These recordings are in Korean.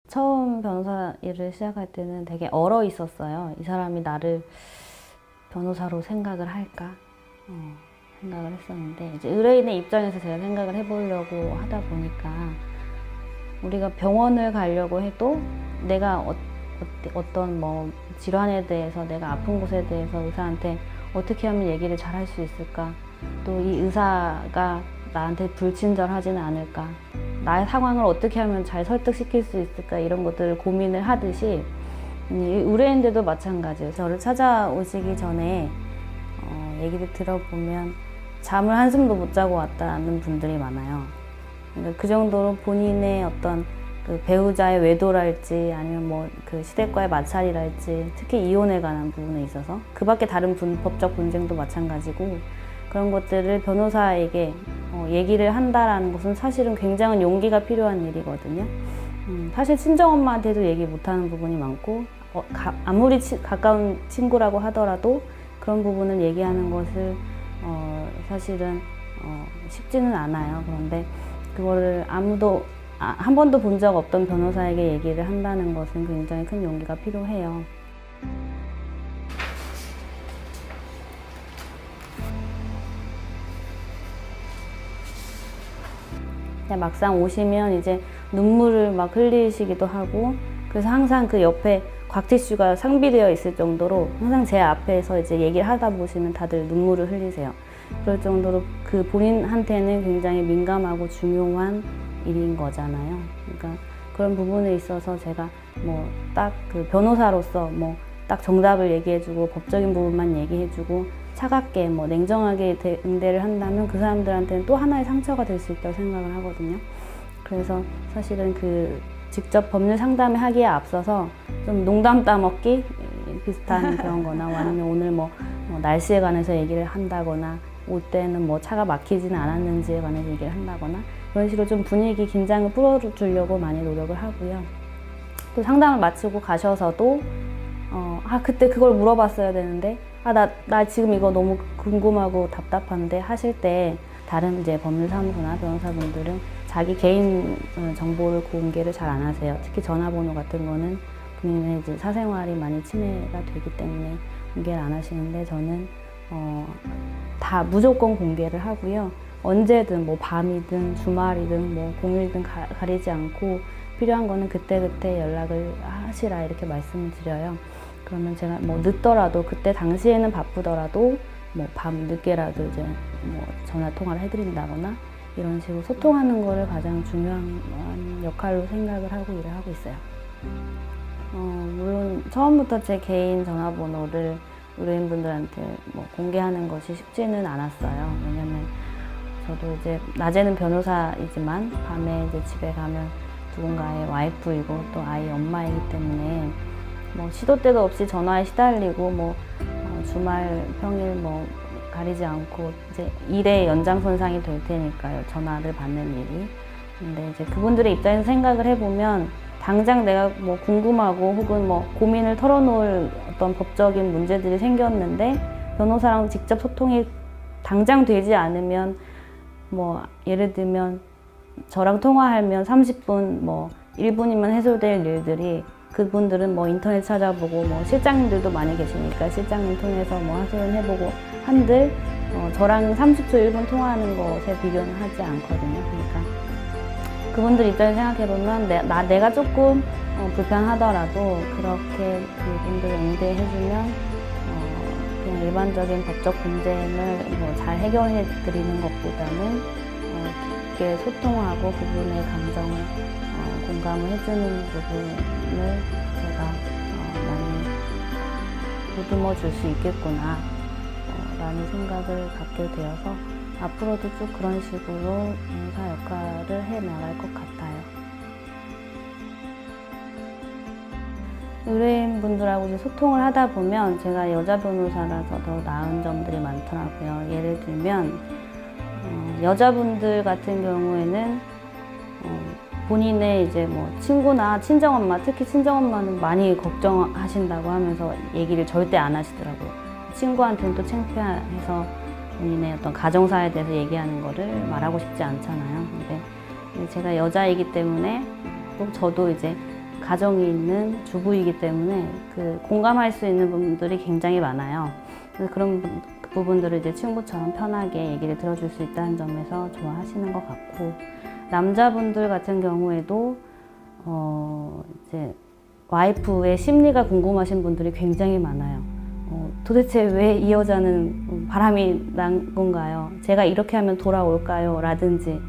처음 변호사 일을 시작할 때는 되게 얼어 있었어요. 이 사람이 나를 변호사로 생각을 할까? 생각을 했었는데, 이제 의뢰인의 입장에서 제가 생각을 해보려고 하다 보니까, 우리가 병원을 가려고 해도 내가 어떤 뭐 질환에 대해서, 내가 아픈 곳에 대해서 의사한테 어떻게 하면 얘기를 잘 할 수 있을까? 또 이 의사가 나한테 불친절하지는 않을까? 나의 상황을 어떻게 하면 잘 설득시킬 수 있을까? 이런 것들을 고민을 하듯이 의뢰인들도 마찬가지예요. 저를 찾아오시기 전에 얘기를 들어보면 잠을 한숨도 못 자고 왔다는 분들이 많아요. 그러니까 그 정도로 본인의 어떤 그 배우자의 외도랄지 아니면 뭐 그 시댁과의 마찰이랄지 특히 이혼에 관한 부분에 있어서 그 밖에 다른 법적 분쟁도 마찬가지고 그런 것들을 변호사에게 얘기를 한다라는 것은 사실은 굉장한 용기가 필요한 일이거든요. 사실 친정엄마한테도 얘기 못하는 부분이 많고 아무리 가까운 친구라고 하더라도 그런 부분을 얘기하는 것을 사실은 쉽지는 않아요. 그런데 그거를 아무도 한 번도 본 적 없던 변호사에게 얘기를 한다는 것은 굉장히 큰 용기가 필요해요. 근데 막상 오시면 이제 눈물을 막 흘리시기도 하고 그래서 항상 그 옆에 곽티슈가 상비되어 있을 정도로 항상 제 앞에서 이제 얘기를 하다 보시면 다들 눈물을 흘리세요. 그럴 정도로 그 본인한테는 굉장히 민감하고 중요한 일인 거잖아요. 그러니까 그런 부분에 있어서 제가 뭐 딱 그 변호사로서 뭐 딱 정답을 얘기해주고 법적인 부분만 얘기해주고 차갑게 뭐 냉정하게 응대를 한다면 그 사람들한테는 또 하나의 상처가 될 수 있다고 생각을 하거든요. 그래서 사실은 그 직접 법률 상담을 하기에 앞서서 좀 농담 따먹기 비슷한 그런 거나 아니면 오늘 뭐 날씨에 관해서 얘기를 한다거나 올 때는 뭐 차가 막히지는 않았는지에 관해서 얘기를 한다거나 그런 식으로 좀 분위기 긴장을 풀어주려고 많이 노력을 하고요. 또 상담을 마치고 가셔서도 그때 그걸 물어봤어야 되는데 나 지금 이거 너무 궁금하고 답답한데 하실 때 다른 이제 법률사무소나 변호사분들은 자기 개인 정보를 공개를 잘 안 하세요. 특히 전화번호 같은 거는 본인의 이제 사생활이 많이 침해가 되기 때문에 공개를 안 하시는데 저는 다 무조건 공개를 하고요. 언제든 뭐 밤이든 주말이든 뭐 공휴일이든 가리지 않고 필요한 거는 그때그때 연락을 하시라 이렇게 말씀을 드려요. 그러면 제가 뭐 늦더라도 그때 당시에는 바쁘더라도 뭐 밤 늦게라도 이제 뭐 전화 통화를 해드린다거나 이런 식으로 소통하는 거를 가장 중요한 역할로 생각을 하고 일을 하고 있어요. 물론 처음부터 제 개인 전화번호를 의뢰인분들한테 뭐 공개하는 것이 쉽지는 않았어요. 왜냐면 저도 이제 낮에는 변호사이지만 밤에 이제 집에 가면 누군가의 와이프이고 또 아이 엄마이기 때문에 뭐 시도 때도 없이 전화에 시달리고 뭐 주말 평일 뭐 가리지 않고 이제 일의 연장선상이 될 테니까요. 전화를 받는 일이. 근데 이제 그분들의 입장에서 생각을 해보면 당장 내가 뭐 궁금하고 혹은 뭐 고민을 털어놓을 어떤 법적인 문제들이 생겼는데 변호사랑 직접 소통이 당장 되지 않으면 뭐 예를 들면 저랑 통화하면 30분 뭐 1분이면 해소될 일들이 그분들은 뭐 인터넷 찾아보고 뭐 실장님들도 많이 계시니까 실장님 통해서 뭐 하소연해보고 한들 저랑 30초 1분 통화하는 것에 비교는 하지 않거든요. 그러니까 그분들 입장에서 생각해보면 내가 조금 불편하더라도 그렇게 그분들을 응대해주면 그냥 일반적인 법적 분쟁을 뭐 잘 해결해 드리는 것보다는 깊게 소통하고 그분의 감정을 공감을 해주는 부분을 제가 많이 보듬어 줄 수 있겠구나 라는 생각을 갖게 되어서 앞으로도 쭉 그런 식으로 변호사 역할을 해 나갈 것 같아요. 의뢰인분들하고 이제 소통을 하다 보면 제가 여자 변호사라서 더 나은 점들이 많더라고요. 예를 들면 여자분들 같은 경우에는 본인의 이제 뭐 친구나 친정엄마, 특히 친정엄마는 많이 걱정하신다고 하면서 얘기를 절대 안 하시더라고요. 친구한테는 또 창피해서 본인의 어떤 가정사에 대해서 얘기하는 거를 말하고 싶지 않잖아요. 근데 제가 여자이기 때문에 또 저도 이제 가정이 있는 주부이기 때문에 그 공감할 수 있는 부분들이 굉장히 많아요. 그래서 그런 부분들을 이제 친구처럼 편하게 얘기를 들어줄 수 있다는 점에서 좋아하시는 것 같고, 남자분들 같은 경우에도 이제 와이프의 심리가 궁금하신 분들이 굉장히 많아요. 도대체 왜 이 여자는 바람이 난 건가요? 제가 이렇게 하면 돌아올까요? 라든지,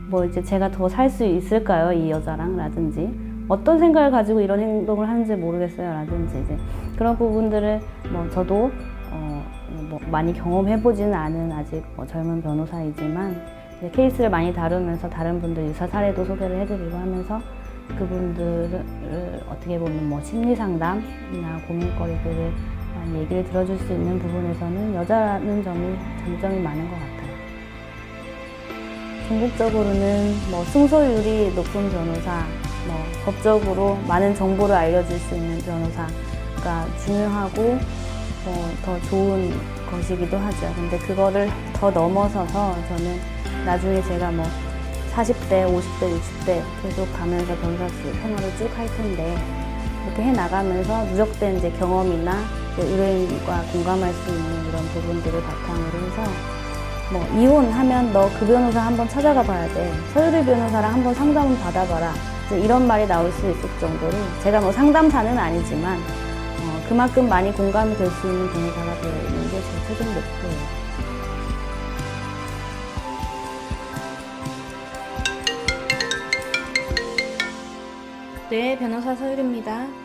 뭐 이제 제가 더 살 수 있을까요? 이 여자랑? 라든지, 어떤 생각을 가지고 이런 행동을 하는지 모르겠어요. 라든지, 이제 그런 부분들을 뭐 저도 뭐 많이 경험해보지는 않은 아직 젊은 변호사이지만 이제 케이스를 많이 다루면서 다른 분들 유사 사례도 소개를 해드리고 하면서 그분들을 어떻게 보면 뭐 심리 상담이나 고민거리들을 많이 얘기를 들어줄 수 있는 부분에서는 여자라는 점이 장점이 많은 것 같아요. 궁극적으로는 뭐 승소율이 높은 변호사, 뭐 법적으로 많은 정보를 알려줄 수 있는 변호사가 중요하고 더 좋은 것이기도 하죠. 근데 그거를 더 넘어서서 저는 나중에 제가 뭐 40대, 50대, 60대 계속 가면서 변호사 생활을 쭉 할 텐데, 이렇게 해 나가면서 누적된 이제 경험이나 의뢰인과 공감할 수 있는 이런 부분들을 바탕으로 해서 뭐 이혼하면 너 그 변호사 한번 찾아가 봐야 돼. 서유리 변호사랑 한번 상담을 받아봐라. 이제 이런 말이 나올 수 있을 정도로, 제가 뭐 상담사는 아니지만 그만큼 많이 공감이 될 수 있는 변호사가 되는 게 제 최종 목표예요. 네, 변호사 서유리입니다.